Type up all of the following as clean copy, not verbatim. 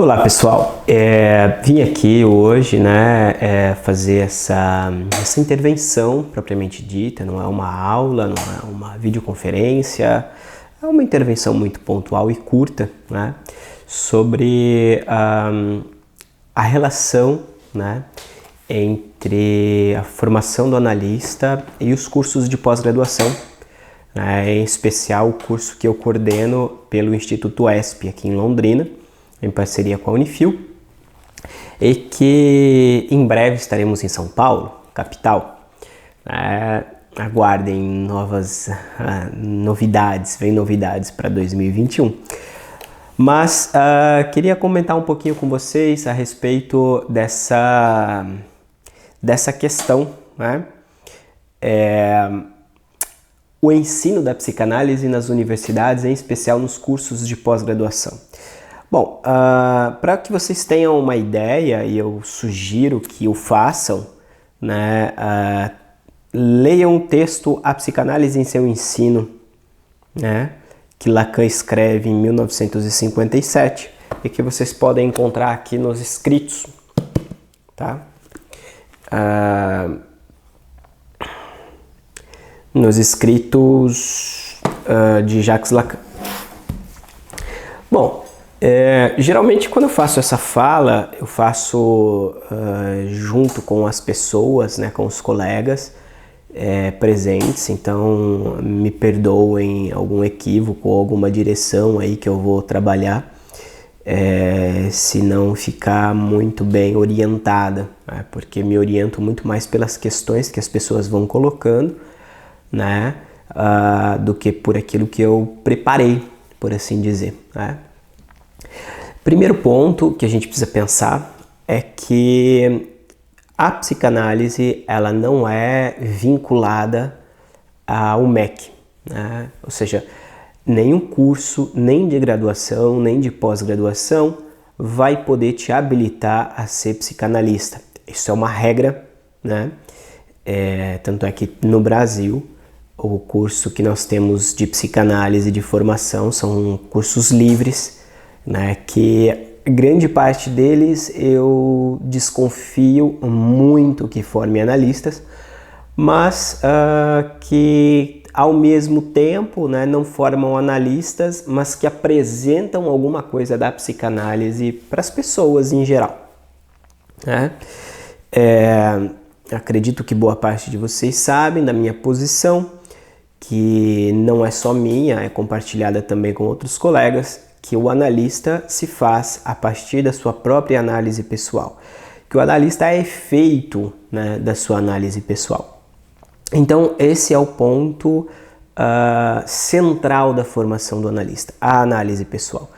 Olá pessoal, vim aqui hoje fazer essa intervenção propriamente dita. Não é uma aula, não é uma videoconferência, é uma intervenção muito pontual e curta, né, sobre a relação, né, entre a formação do analista e os cursos de pós-graduação, né, em especial o curso que eu coordeno pelo Instituto ESP aqui em Londrina, em parceria com a Unifil, e que em breve estaremos em São Paulo, capital. Aguardem novas novidades, vem novidades para 2021. Mas queria comentar um pouquinho com vocês a respeito dessa questão, né? O ensino da psicanálise nas universidades, em especial nos cursos de pós-graduação. Bom, para que vocês tenham uma ideia, e eu sugiro que o façam, né, leiam o texto A Psicanálise em seu Ensino, né, que Lacan escreve em 1957 e que vocês podem encontrar aqui nos escritos, tá? Nos escritos de Jacques Lacan. Bom, geralmente quando eu faço essa fala, eu faço junto com as pessoas, né, com os colegas presentes, então me perdoem algum equívoco ou alguma direção aí que eu vou trabalhar, se não ficar muito bem orientada, né, porque me oriento muito mais pelas questões que as pessoas vão colocando, né, do que por aquilo que eu preparei, por assim dizer, né? Primeiro ponto que a gente precisa pensar é que a psicanálise ela não é vinculada ao MEC, né? Ou seja, nenhum curso, nem de graduação, nem de pós-graduação vai poder te habilitar a ser psicanalista. Isso é uma regra, né? Tanto é que no Brasil o curso que nós temos de psicanálise de formação são cursos livres, né, que grande parte deles eu desconfio muito que formem analistas, mas que ao mesmo tempo, né, não formam analistas, mas que apresentam alguma coisa da psicanálise para as pessoas em geral, né? Acredito que boa parte de vocês sabem da minha posição, que não é só minha, é compartilhada também com outros colegas, que o analista se faz a partir da sua própria análise pessoal, que o analista é efeito, né, da sua análise pessoal. Então esse é o ponto central da formação do analista, a análise pessoal.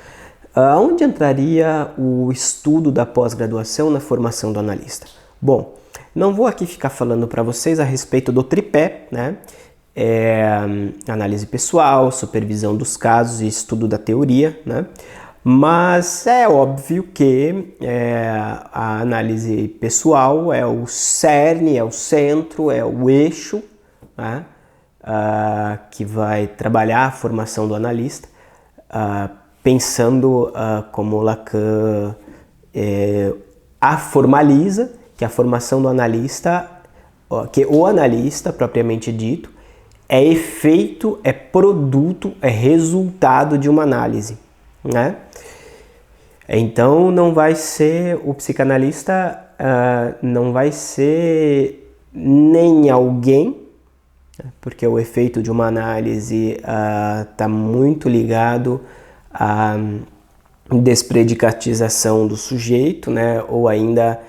Onde entraria o estudo da pós-graduação na formação do analista? Bom, não vou aqui ficar falando para vocês a respeito do tripé, né? Análise pessoal, supervisão dos casos e estudo da teoria, né? Mas é óbvio que a análise pessoal é o cerne, é o centro, é o eixo, né? Que vai trabalhar a formação do analista, pensando como Lacan a formaliza, que a formação do analista, que o analista propriamente dito, é efeito, é produto, é resultado de uma análise, né? Então não vai ser o psicanalista, não vai ser nem alguém, porque o efeito de uma análise está muito ligado à despredicatização do sujeito, né? Ou ainda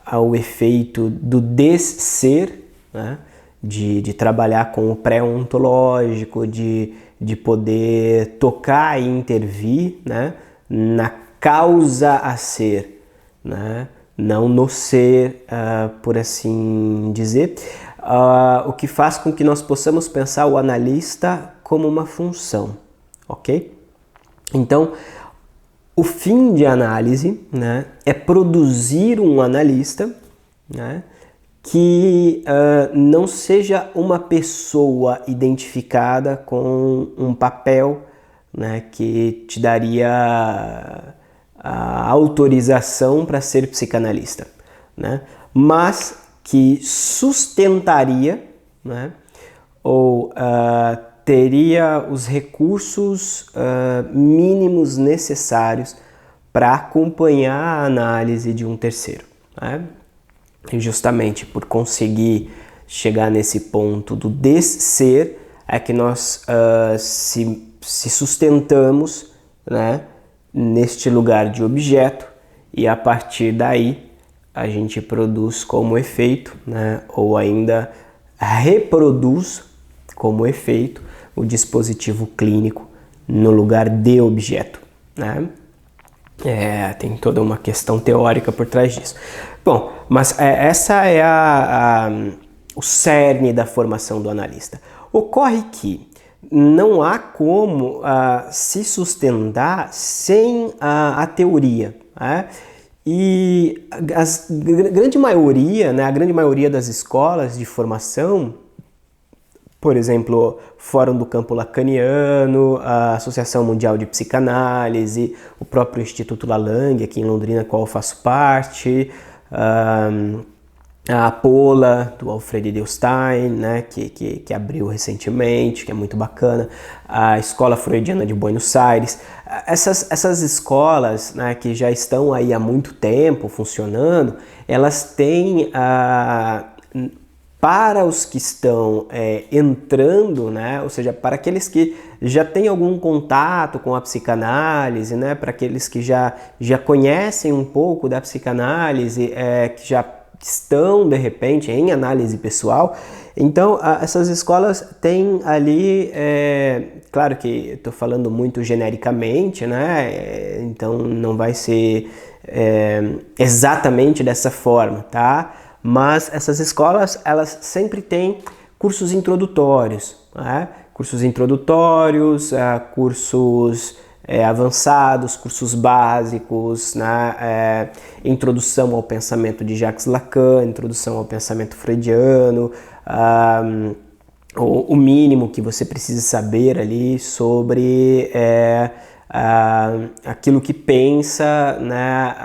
ao efeito do desser, né? De trabalhar com o pré-ontológico, de poder tocar e intervir, né, na causa a ser, né, não no ser, por assim dizer, o que faz com que nós possamos pensar o analista como uma função, ok? Então, o fim de análise, né, é produzir um analista, né, que não seja uma pessoa identificada com um papel, né, que te daria a autorização para ser psicanalista, né? Mas que sustentaria, né? Ou teria os recursos mínimos necessários para acompanhar a análise de um terceiro, né? E justamente por conseguir chegar nesse ponto do desser é que nós se sustentamos, né, neste lugar de objeto, e a partir daí a gente produz como efeito, né, ou ainda reproduz como efeito o dispositivo clínico no lugar de objeto, né? Tem toda uma questão teórica por trás disso. Bom, mas essa é o cerne da formação do analista. Ocorre que não há como se sustentar sem a teoria, né? E grande maioria, né, a grande maioria das escolas de formação, por exemplo, Fórum do Campo Lacaniano, a Associação Mundial de Psicanálise, o próprio Instituto Lalang, aqui em Londrina, qual eu faço parte, a Apola, do Alfred Edelstein, né, que abriu recentemente, que é muito bacana, a Escola Freudiana de Buenos Aires. Essas escolas, né, que já estão aí há muito tempo funcionando, elas têm para os que estão entrando, né, ou seja, para aqueles que já têm algum contato com a psicanálise, né, para aqueles que já conhecem um pouco da psicanálise, que já estão, de repente, em análise pessoal. Então, essas escolas têm ali, claro que estou falando muito genericamente, né, então não vai ser exatamente dessa forma, tá? Mas essas escolas, elas sempre têm cursos introdutórios, né? Cursos introdutórios, cursos avançados, cursos básicos, né? Introdução ao pensamento de Jacques Lacan, introdução ao pensamento freudiano, o mínimo que você precisa saber ali sobre aquilo que pensa, né,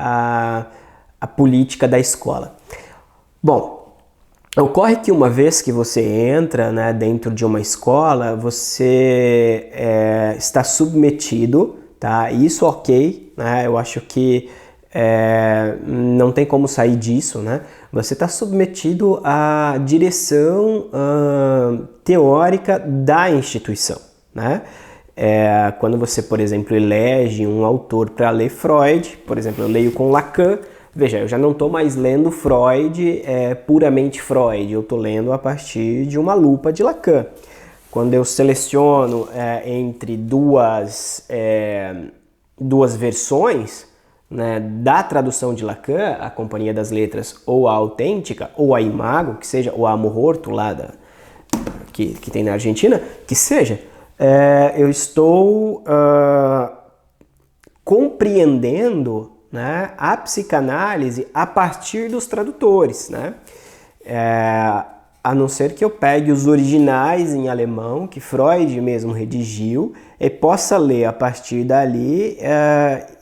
a política da escola. Bom, ocorre que uma vez que você entra, né, dentro de uma escola, você está submetido, tá? Isso ok, né? Eu acho que não tem como sair disso, né? Você está submetido à direção teórica da instituição, né? Quando você, por exemplo, elege um autor para ler Freud, por exemplo, eu leio com Lacan. Veja, eu já não estou mais lendo Freud, puramente Freud, eu estou lendo a partir de uma lupa de Lacan. Quando eu seleciono entre duas versões, né, da tradução de Lacan, a Companhia das Letras ou a Autêntica, ou a Imago, que seja, ou a Amororto lá que tem na Argentina, que seja, eu estou compreendendo, né, a psicanálise a partir dos tradutores, né? A não ser que eu pegue os originais em alemão, que Freud mesmo redigiu, e possa ler a partir dali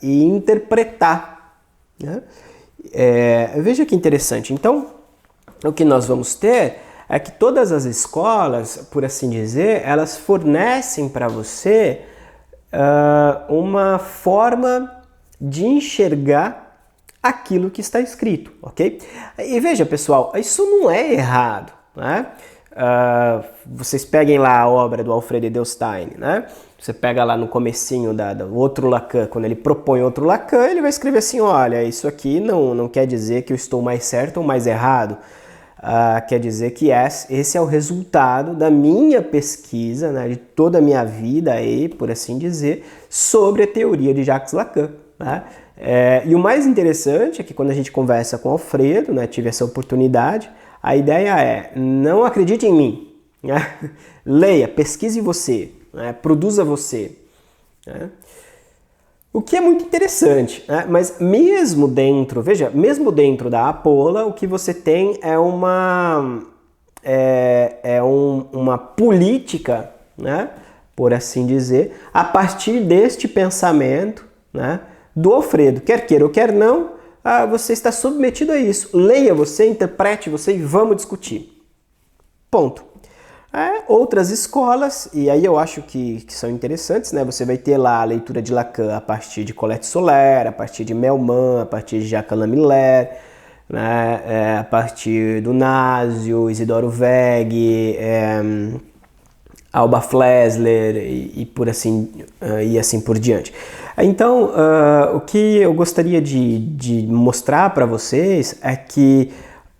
e interpretar, né? Veja que interessante. Então, o que nós vamos ter é que todas as escolas, por assim dizer, elas fornecem para você uma forma de enxergar aquilo que está escrito, ok? E veja, pessoal, isso não é errado, né? Vocês peguem lá a obra do Alfred Edelstein, né? Você pega lá no comecinho do outro Lacan, quando ele propõe outro Lacan, ele vai escrever assim, olha, isso aqui não quer dizer que eu estou mais certo ou mais errado, quer dizer que esse é o resultado da minha pesquisa, né, de toda a minha vida aí, por assim dizer, sobre a teoria de Jacques Lacan, né? E o mais interessante é que quando a gente conversa com o Alfredo, né, tive essa oportunidade, a ideia é, não acredite em mim, né? Leia, pesquise você, né? Produza você, né? O que é muito interessante, né? Mas mesmo dentro, veja, mesmo dentro da Apola, o que você tem é uma política, né, por assim dizer, a partir deste pensamento, né, do Alfredo. Quer queira ou quer não, você está submetido a isso. Leia você, interprete você e vamos discutir. Ponto. Outras escolas, e aí eu acho que são interessantes, né? Você vai ter lá a leitura de Lacan a partir de Colette Soler, a partir de Melman, a partir de Jacques Alain Miller, né? A partir do Nasio, Isidoro Weg, Alba Flessler e por assim, e assim por diante. Então, o que eu gostaria de mostrar para vocês é que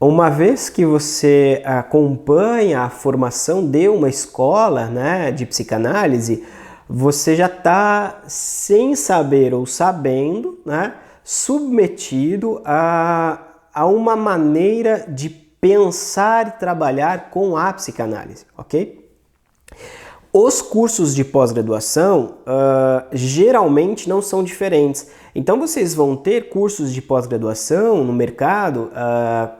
uma vez que você acompanha a formação de uma escola, né, de psicanálise, você já está, sem saber ou sabendo, né, submetido a uma maneira de pensar e trabalhar com a psicanálise, ok? Os cursos de pós-graduação geralmente não são diferentes. Então vocês vão ter cursos de pós-graduação no mercado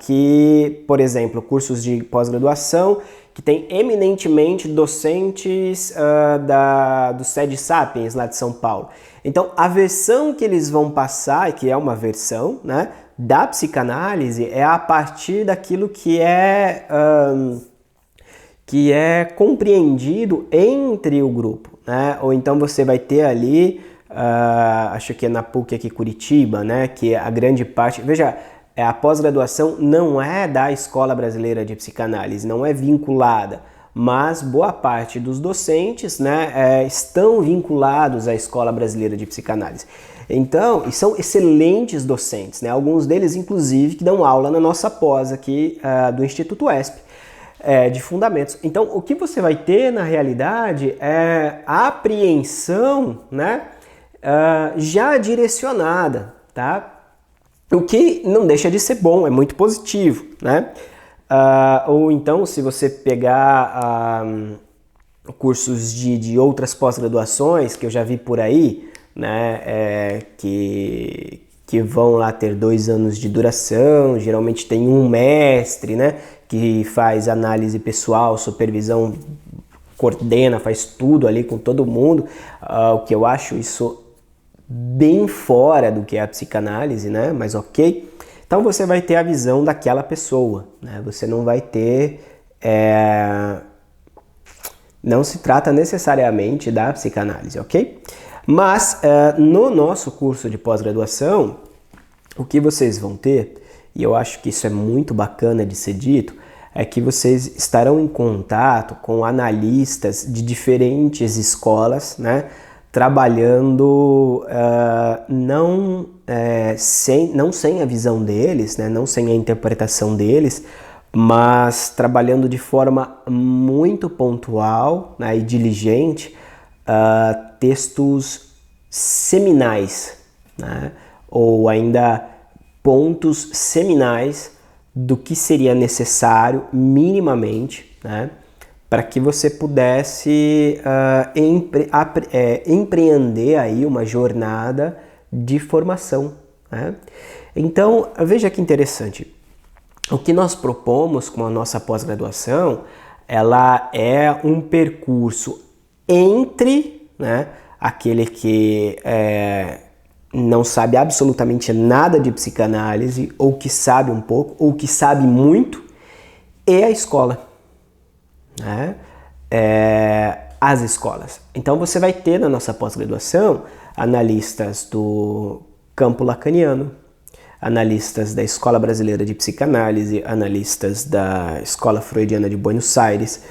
que, por exemplo, cursos de pós-graduação que tem eminentemente docentes do SED Sapiens lá de São Paulo. Então a versão que eles vão passar, que é uma versão, né, da psicanálise, é a partir daquilo que é compreendido entre o grupo, né? Ou então você vai ter ali, acho que é na PUC aqui Curitiba, né? Que a grande parte, veja, a pós-graduação não é da Escola Brasileira de Psicanálise, não é vinculada, mas boa parte dos docentes, né, estão vinculados à Escola Brasileira de Psicanálise. Então, e são excelentes docentes, né? Alguns deles, inclusive, que dão aula na nossa pós aqui do Instituto ESP. De fundamentos. Então, o que você vai ter na realidade é a apreensão, né, já direcionada, tá? O que não deixa de ser bom, é muito positivo, né? Ou então, se você pegar cursos de outras pós-graduações que eu já vi por aí, né, que vão lá ter 2 anos de duração, geralmente tem um mestre, né, que faz análise pessoal, supervisão, coordena, faz tudo ali com todo mundo, o que eu acho isso bem fora do que é a psicanálise, né, mas ok. Então você vai ter a visão daquela pessoa, né, você não vai ter... Não se trata necessariamente da psicanálise, ok? Mas no nosso curso de pós-graduação, o que vocês vão ter, e eu acho que isso é muito bacana de ser dito, é que vocês estarão em contato com analistas de diferentes escolas, né, trabalhando não sem a visão deles, né, não sem a interpretação deles, mas trabalhando de forma muito pontual, né, e diligente, textos seminais, né, ou ainda pontos seminais do que seria necessário minimamente, né, para que você pudesse empreender aí uma jornada de formação, né? Então, veja que interessante. O que nós propomos com a nossa pós-graduação, ela é um percurso entre, né, aquele que não sabe absolutamente nada de psicanálise, ou que sabe um pouco, ou que sabe muito, e a escola, né? As escolas. Então você vai ter na nossa pós-graduação analistas do campo lacaniano, analistas da Escola Brasileira de Psicanálise, analistas da Escola Freudiana de Buenos Aires,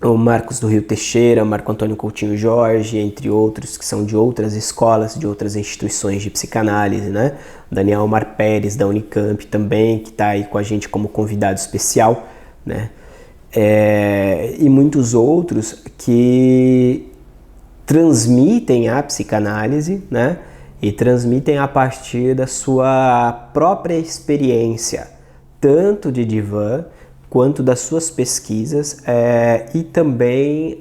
o Marcos do Rio Teixeira, Marco Antônio Coutinho Jorge, entre outros, que são de outras escolas, de outras instituições de psicanálise, né? Daniel Omar Pérez, da Unicamp também, que está aí com a gente como convidado especial, né? E muitos outros que transmitem a psicanálise, né? E transmitem a partir da sua própria experiência, tanto de divã, quanto das suas pesquisas e também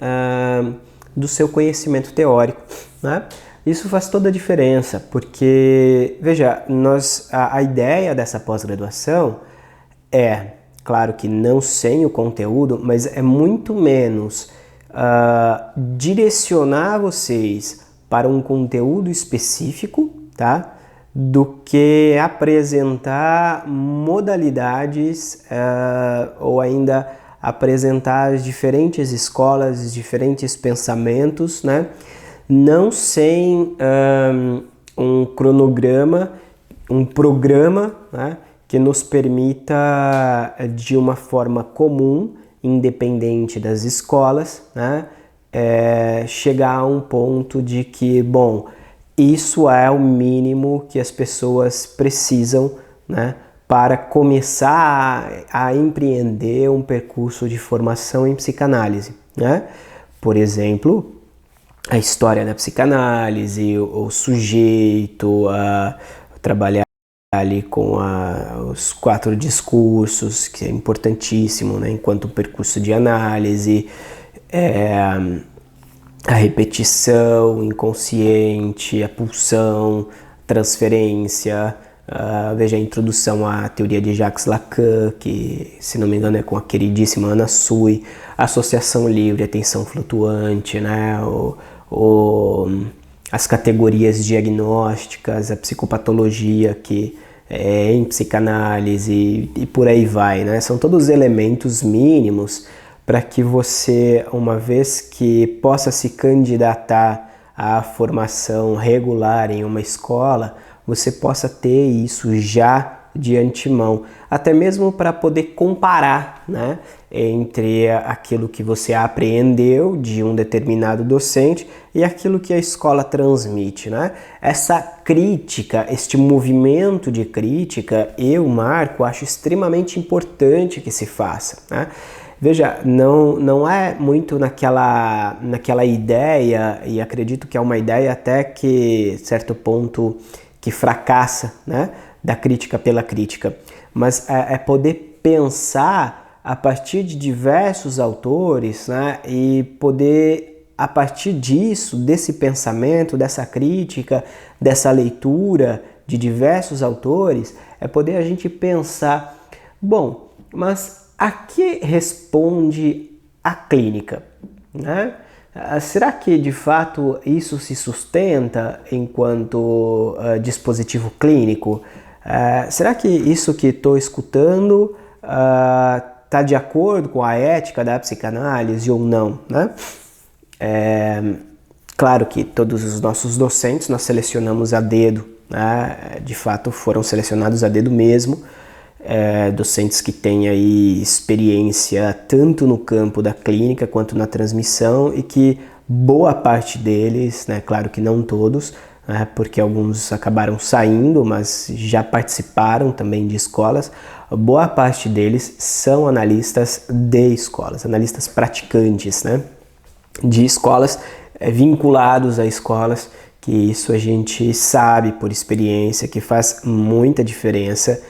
do seu conhecimento teórico, né? Isso faz toda a diferença, porque, veja, a ideia dessa pós-graduação é, claro que não sem o conteúdo, mas é muito menos direcionar vocês para um conteúdo específico, tá? Do que apresentar modalidades ou ainda apresentar as diferentes escolas, os diferentes pensamentos, né? Não sem um cronograma, um programa, né? Que nos permita, de uma forma comum, independente das escolas, né? Chegar a um ponto de que, bom, isso é o mínimo que as pessoas precisam, né, para começar a empreender um percurso de formação em psicanálise, né? Por exemplo, a história da psicanálise, o sujeito, trabalhar ali com os 4 discursos, que é importantíssimo, né, enquanto percurso de análise, a repetição inconsciente, a pulsão, transferência, veja a introdução à teoria de Jacques Lacan, que, se não me engano, é com a queridíssima Ana Sui, associação livre, atenção flutuante, né? As categorias diagnósticas, a psicopatologia, que é em psicanálise e por aí vai, né? São todos elementos mínimos para que você, uma vez que possa se candidatar à formação regular em uma escola, você possa ter isso já de antemão, até mesmo para poder comparar, né, entre aquilo que você apreendeu de um determinado docente e aquilo que a escola transmite, né? Essa crítica, este movimento de crítica, Marco, acho extremamente importante que se faça, né? Veja, não é muito naquela ideia, e acredito que é uma ideia até que, certo ponto, que fracassa, né, da crítica pela crítica, mas é poder pensar a partir de diversos autores, né, e poder, a partir disso, desse pensamento, dessa crítica, dessa leitura de diversos autores, é poder a gente pensar, bom, mas a que responde a clínica, né? Será que de fato isso se sustenta enquanto dispositivo clínico? Será que isso que estou escutando está de acordo com a ética da psicanálise ou não, né? Claro que todos os nossos docentes nós selecionamos a dedo, né? De fato foram selecionados a dedo mesmo. Docentes que têm aí experiência tanto no campo da clínica quanto na transmissão e que boa parte deles, né, claro que não todos, né, porque alguns acabaram saindo, mas já participaram também de escolas, boa parte deles são analistas de escolas, analistas praticantes, né, de escolas, vinculados a escolas, que isso a gente sabe por experiência que faz muita diferença.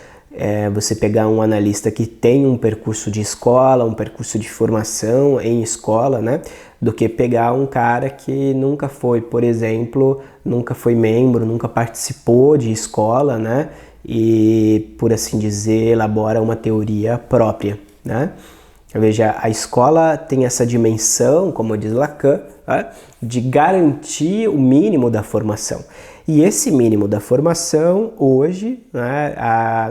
Você pegar um analista que tem um percurso de escola, um percurso de formação em escola, né, do que pegar um cara que nunca foi, por exemplo, nunca foi membro, nunca participou de escola, né, e, por assim dizer, elabora uma teoria própria, né. Veja, a escola tem essa dimensão, como diz Lacan, né, de garantir o mínimo da formação. E esse mínimo da formação, hoje, né,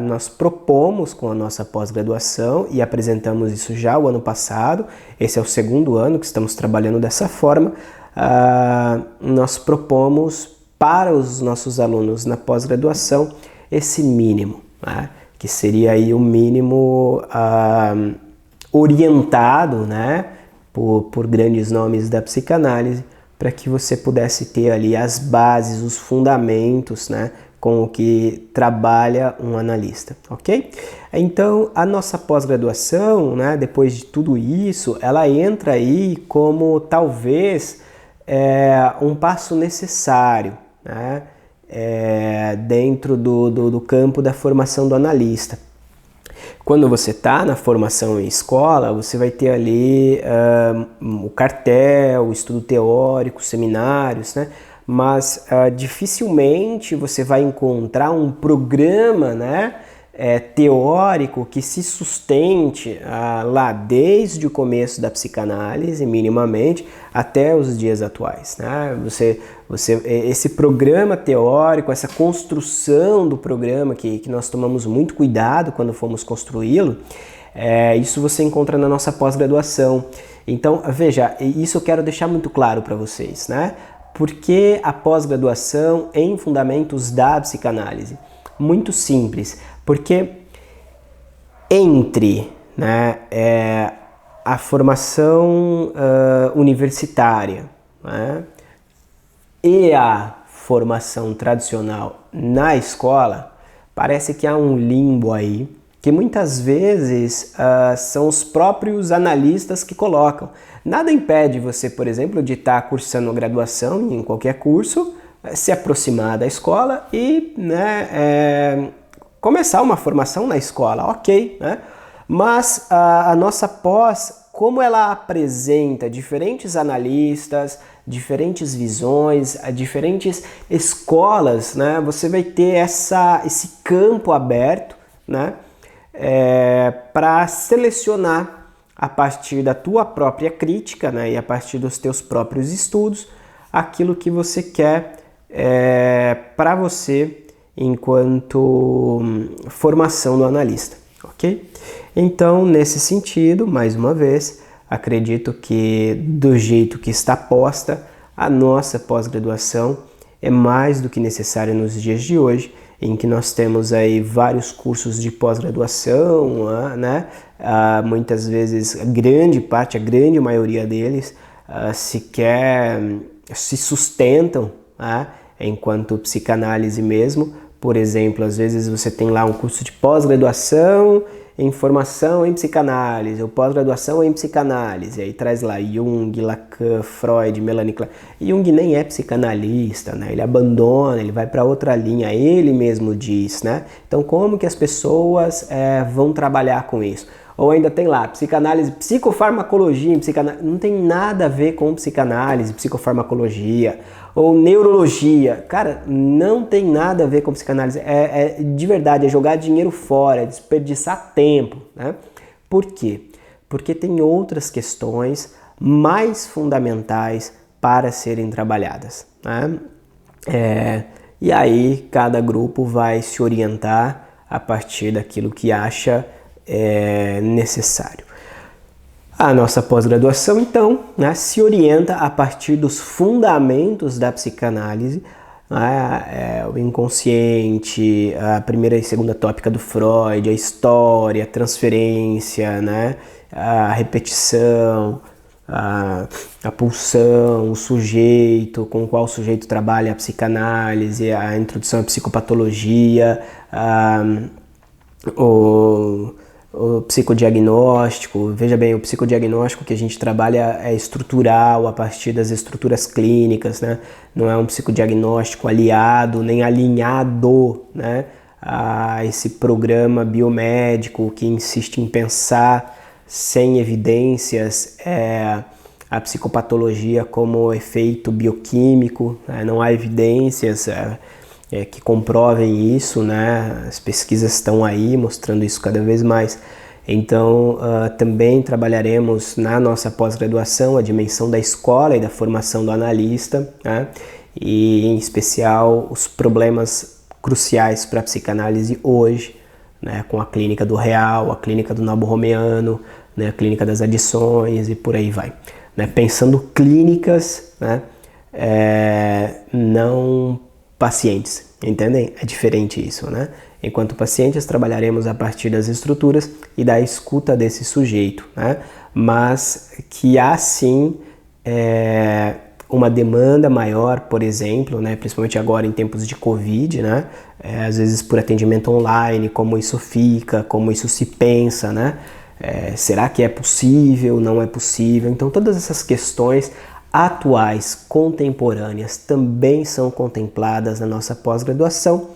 nós propomos com a nossa pós-graduação e apresentamos isso já o ano passado, esse é o 2º ano que estamos trabalhando dessa forma, nós propomos para os nossos alunos na pós-graduação esse mínimo, né, que seria aí o mínimo orientado, né, por grandes nomes da psicanálise, para que você pudesse ter ali as bases, os fundamentos, né, com o que trabalha um analista, ok? Então, a nossa pós-graduação, né, depois de tudo isso, ela entra aí como talvez um passo necessário, né, dentro do campo da formação do analista. Quando você está na formação em escola, você vai ter ali o cartel, o estudo teórico, seminários, né? Mas dificilmente você vai encontrar um programa, né, teórico que se sustente lá desde o começo da psicanálise, minimamente, até os dias atuais, né? Esse programa teórico, essa construção do programa que nós tomamos muito cuidado quando fomos construí-lo, isso você encontra na nossa pós-graduação. Então, veja, isso eu quero deixar muito claro para vocês, né? Por que a pós-graduação em fundamentos da psicanálise? Muito simples, porque entre, né, a formação universitária, né, e a formação tradicional na escola, parece que há um limbo aí, que muitas vezes são os próprios analistas que colocam. Nada impede você, por exemplo, de estar cursando graduação em qualquer curso, se aproximar da escola e, né, começar uma formação na escola, ok, né? Mas a nossa pós, como ela apresenta diferentes analistas, diferentes visões, diferentes escolas, né? Você vai ter esse campo aberto, né? Para selecionar a partir da tua própria crítica, né? E a partir dos teus próprios estudos, aquilo que você quer para você enquanto formação do analista, ok? Então, nesse sentido, mais uma vez, acredito que do jeito que está posta, a nossa pós-graduação é mais do que necessária nos dias de hoje, em que nós temos aí vários cursos de pós-graduação, né? Muitas vezes, a grande maioria deles se sustentam, né, enquanto psicanálise mesmo. Por exemplo, às vezes você tem lá um curso de pós-graduação em formação em psicanálise, ou pós-graduação em psicanálise, aí traz lá Jung, Lacan, Freud, Melanie Klein. Jung nem é psicanalista, né? Ele abandona, ele vai para outra linha, ele mesmo diz, né? Então, como que as pessoas vão trabalhar com isso? Ou ainda tem lá, psicanálise, psicofarmacologia em psicanálise, não tem nada a ver com psicanálise, psicofarmacologia, ou neurologia. Cara, não tem nada a ver com psicanálise, de verdade, é jogar dinheiro fora, é desperdiçar tempo, né? Por quê? Porque tem outras questões mais fundamentais para serem trabalhadas, né? E aí, cada grupo vai se orientar a partir daquilo que acha necessário. A nossa pós-graduação, então, né, se orienta a partir dos fundamentos da psicanálise, né, o inconsciente, a primeira e segunda tópica do Freud, a história, a transferência, né, a repetição, a pulsão, o sujeito, com o qual o sujeito trabalha a psicanálise, a introdução à psicopatologia, o psicodiagnóstico. Veja bem, o psicodiagnóstico que a gente trabalha é estrutural, a partir das estruturas clínicas, né? Não é um psicodiagnóstico aliado, nem alinhado, né, a esse programa biomédico que insiste em pensar sem evidências a psicopatologia como efeito bioquímico, né? Não há evidências que comprovem isso, né? As pesquisas estão aí mostrando isso cada vez mais. Então, também trabalharemos na nossa pós-graduação a dimensão da escola e da formação do analista, né? E, em especial, os problemas cruciais para a psicanálise hoje, né? Com a clínica do real, a clínica do nabo-romeano, né? A clínica das adições e por aí vai, né? Pensando clínicas, né? Não pacientes, entendem? É diferente isso, né? Enquanto pacientes, trabalharemos a partir das estruturas e da escuta desse sujeito, né? Mas que há sim uma demanda maior, por exemplo, né? Principalmente agora em tempos de Covid, né? Às vezes por atendimento online, como isso fica, como isso se pensa, né? Será que é possível? Não é possível? Então, todas essas questões atuais, contemporâneas, também são contempladas na nossa pós-graduação,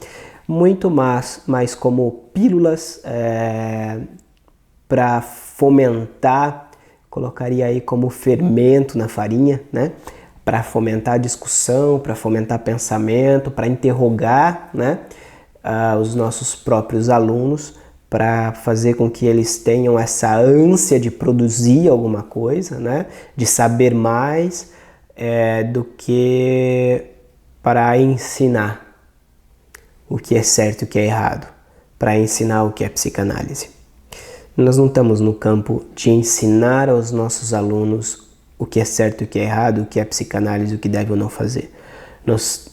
muito mais como pílulas para fomentar, colocaria aí como fermento na farinha, né? Para fomentar a discussão, para fomentar pensamento, para interrogar, né? os nossos próprios alunos, para fazer com que eles tenham essa ânsia de produzir alguma coisa, né? De saber mais do que para ensinar o que é certo e o que é errado, para ensinar o que é psicanálise. Nós não estamos no campo de ensinar aos nossos alunos o que é certo e o que é errado, o que é psicanálise, o que deve ou não fazer.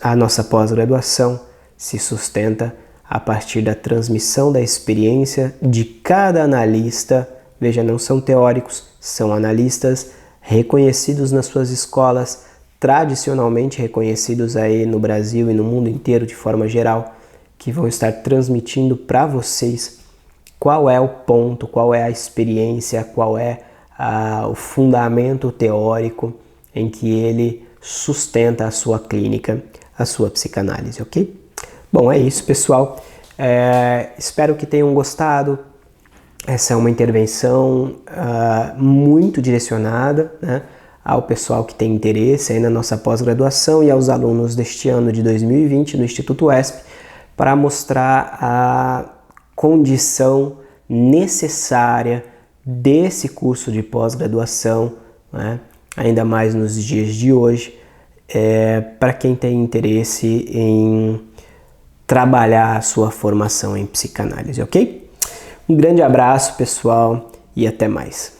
A nossa pós-graduação se sustenta a partir da transmissão da experiência de cada analista. Veja, não são teóricos, são analistas reconhecidos nas suas escolas, tradicionalmente reconhecidos aí no Brasil e no mundo inteiro de forma geral, que vão estar transmitindo para vocês qual é o ponto, qual é a experiência, qual é o fundamento teórico em que ele sustenta a sua clínica, a sua psicanálise, ok? Bom, é isso, pessoal. Espero que tenham gostado. Essa é uma intervenção muito direcionada, né, ao pessoal que tem interesse aí na nossa pós-graduação e aos alunos deste ano de 2020 no Instituto ESP, para mostrar a condição necessária desse curso de pós-graduação, né, ainda mais nos dias de hoje, para quem tem interesse em trabalhar a sua formação em psicanálise, ok? Um grande abraço, pessoal, e até mais.